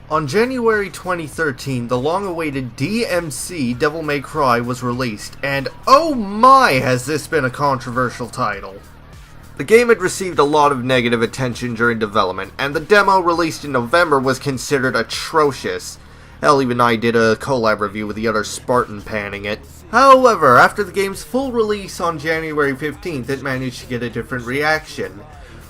On January 2013, the long-awaited DmC Devil May Cry was released, and oh my has this been a controversial title. The game had received a lot of negative attention during development, and the demo released in November was considered atrocious. Hell, even I did a collab review with the other Spartan panning it. However, after the game's full release on January 15th, it managed to get a different reaction.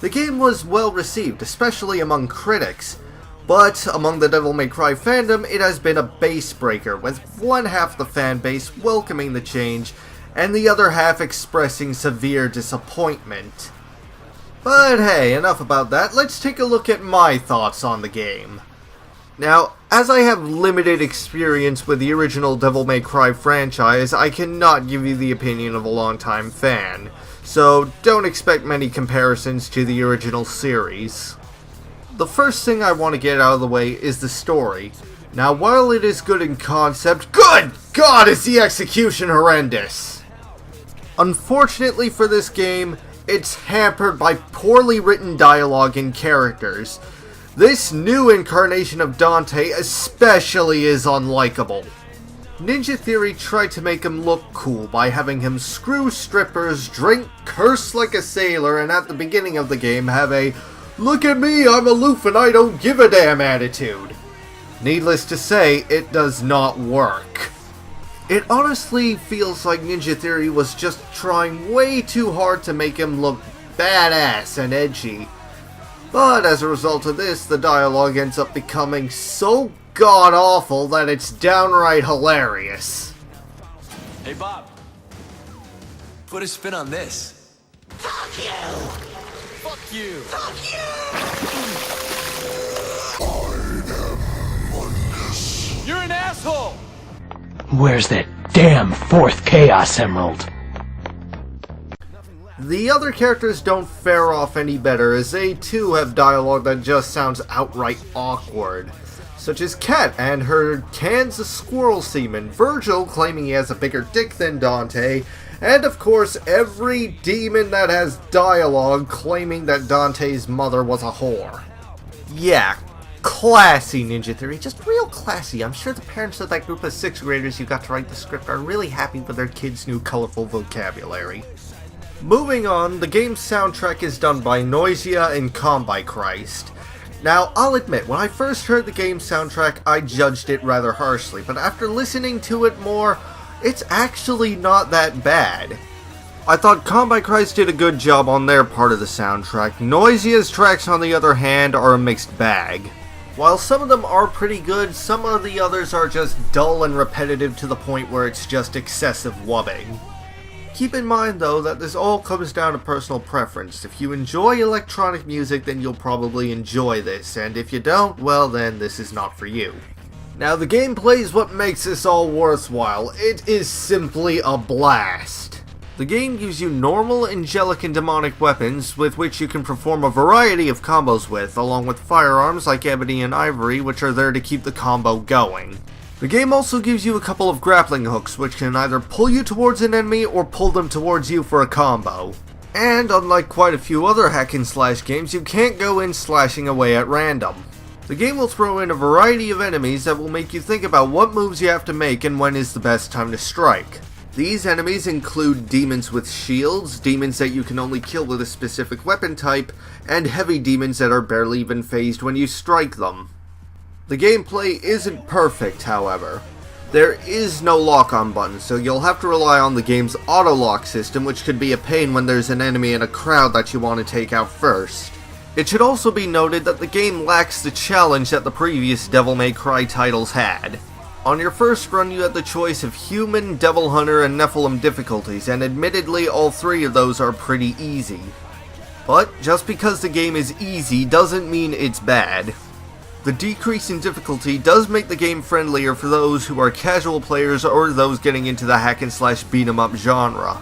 The game was well received, especially among critics, but among the Devil May Cry fandom, it has been a base breaker, with one half the fanbase welcoming the change, and the other half expressing severe disappointment. But hey, enough about that, let's take a look at my thoughts on the game. Now, as I have limited experience with the original Devil May Cry franchise, I cannot give you the opinion of a longtime fan, so don't expect many comparisons to the original series. The first thing I want to get out of the way is the story. Now, while it is good in concept, good God, is the execution horrendous! Unfortunately for this game, it's hampered by poorly written dialogue and characters. This new incarnation of Dante especially is unlikable. Ninja Theory tried to make him look cool by having him screw strippers, drink, curse like a sailor, and at the beginning of the game have a "look at me, I'm aloof and I don't give a damn" attitude. Needless to say, it does not work. It honestly feels like Ninja Theory was just trying way too hard to make him look badass and edgy. But as a result of this, the dialogue ends up becoming so god-awful that it's downright hilarious. Hey Bob, put a spin on this. Fuck you! Fuck you! Fuck you! You're an asshole! Where's that damn fourth Chaos Emerald? The other characters don't fare off any better, as they too have dialogue that just sounds outright awkward, such as Kat and her cans of squirrel semen, Virgil claiming he has a bigger dick than Dante, and of course every demon that has dialogue claiming that Dante's mother was a whore. Yeah, classy, Ninja Theory, just real classy. I'm sure the parents of that group of 6th graders you got to write the script are really happy with their kids' new colorful vocabulary. Moving on, the game's soundtrack is done by Noisia and Combichrist. Now, I'll admit, when I first heard the game's soundtrack, I judged it rather harshly, but after listening to it more, it's actually not that bad. I thought Combichrist did a good job on their part of the soundtrack. Noisia's tracks, on the other hand, are a mixed bag. While some of them are pretty good, some of the others are just dull and repetitive to the point where it's just excessive wubbing. Keep in mind, though, that this all comes down to personal preference. If you enjoy electronic music, then you'll probably enjoy this, and if you don't, well then, this is not for you. Now, the gameplay is what makes this all worthwhile. It is simply a blast. The game gives you normal, angelic, and demonic weapons with which you can perform a variety of combos with, along with firearms like ebony and ivory, which are there to keep the combo going. The game also gives you a couple of grappling hooks, which can either pull you towards an enemy or pull them towards you for a combo. And unlike quite a few other hack and slash games, you can't go in slashing away at random. The game will throw in a variety of enemies that will make you think about what moves you have to make and when is the best time to strike. These enemies include demons with shields, demons that you can only kill with a specific weapon type, and heavy demons that are barely even phased when you strike them. The gameplay isn't perfect, however. There is no lock-on button, so you'll have to rely on the game's auto-lock system, which could be a pain when there's an enemy in a crowd that you want to take out first. It should also be noted that the game lacks the challenge that the previous Devil May Cry titles had. On your first run, you had the choice of Human, Devil Hunter, and Nephilim difficulties, and admittedly all three of those are pretty easy. But just because the game is easy doesn't mean it's bad. The decrease in difficulty does make the game friendlier for those who are casual players or those getting into the hack and slash beat 'em up genre.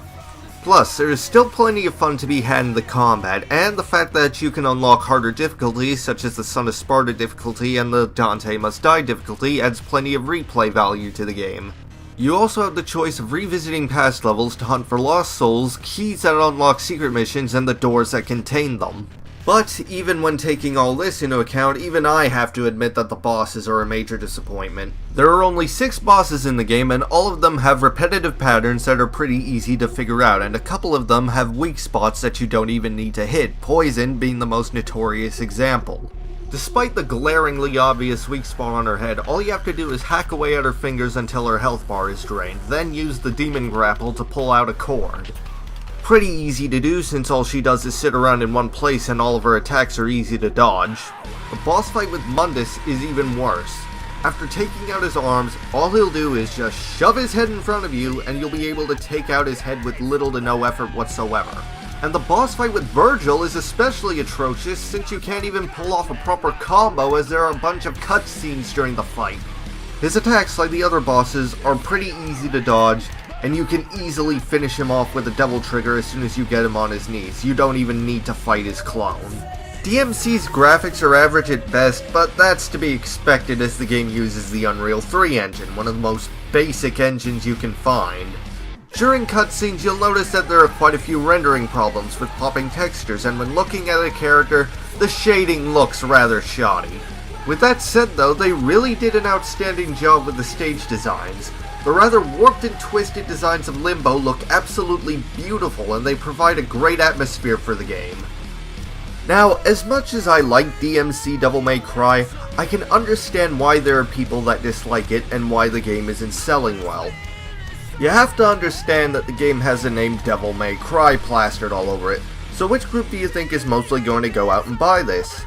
Plus, there is still plenty of fun to be had in the combat, and the fact that you can unlock harder difficulties such as the Son of Sparta difficulty and the Dante Must Die difficulty adds plenty of replay value to the game. You also have the choice of revisiting past levels to hunt for lost souls, keys that unlock secret missions, and the doors that contain them. But even when taking all this into account, even I have to admit that the bosses are a major disappointment. There are only 6 bosses in the game, and all of them have repetitive patterns that are pretty easy to figure out, and a couple of them have weak spots that you don't even need to hit, Poison being the most notorious example. Despite the glaringly obvious weak spot on her head, all you have to do is hack away at her fingers until her health bar is drained, then use the demon grapple to pull out a cord. Pretty easy to do since all she does is sit around in one place and all of her attacks are easy to dodge. The boss fight with Mundus is even worse. After taking out his arms, all he'll do is just shove his head in front of you and you'll be able to take out his head with little to no effort whatsoever. And the boss fight with Virgil is especially atrocious since you can't even pull off a proper combo as there are a bunch of cutscenes during the fight. His attacks, like the other bosses, are pretty easy to dodge, and you can easily finish him off with a double trigger as soon as you get him on his knees. You don't even need to fight his clone. DmC's graphics are average at best, but that's to be expected as the game uses the Unreal 3 engine, one of the most basic engines you can find. During cutscenes, you'll notice that there are quite a few rendering problems with popping textures, and when looking at a character, the shading looks rather shoddy. With that said though, they really did an outstanding job with the stage designs. The rather warped and twisted designs of Limbo look absolutely beautiful, and they provide a great atmosphere for the game. Now, as much as I like DmC Devil May Cry, I can understand why there are people that dislike it and why the game isn't selling well. You have to understand that the game has the name Devil May Cry plastered all over it, so which group do you think is mostly going to go out and buy this?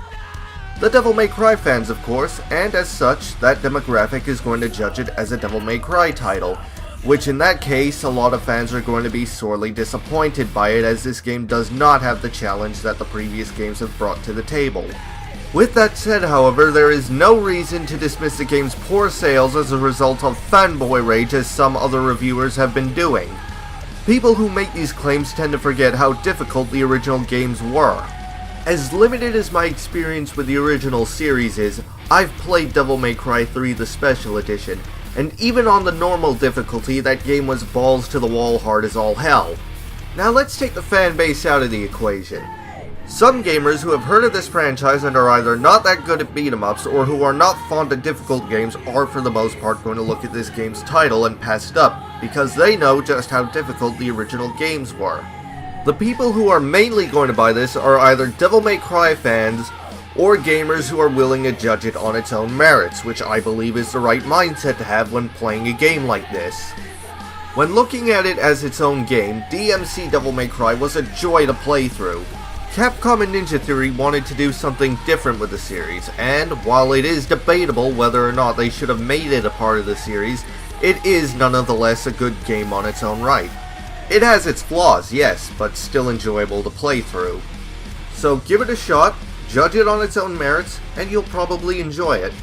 The Devil May Cry fans, of course, and as such, that demographic is going to judge it as a Devil May Cry title, which in that case, a lot of fans are going to be sorely disappointed by it as this game does not have the challenge that the previous games have brought to the table. With that said, however, there is no reason to dismiss the game's poor sales as a result of fanboy rage as some other reviewers have been doing. People who make these claims tend to forget how difficult the original games were. As limited as my experience with the original series is, I've played Devil May Cry 3 the Special Edition, and even on the normal difficulty, that game was balls to the wall hard as all hell. Now let's take the fanbase out of the equation. Some gamers who have heard of this franchise and are either not that good at beat-em-ups or who are not fond of difficult games are for the most part going to look at this game's title and pass it up, because they know just how difficult the original games were. The people who are mainly going to buy this are either Devil May Cry fans or gamers who are willing to judge it on its own merits, which I believe is the right mindset to have when playing a game like this. When looking at it as its own game, DmC Devil May Cry was a joy to play through. Capcom and Ninja Theory wanted to do something different with the series, and while it is debatable whether or not they should have made it a part of the series, it is nonetheless a good game on its own right. It has its flaws, yes, but still enjoyable to play through. So give it a shot, judge it on its own merits, and you'll probably enjoy it.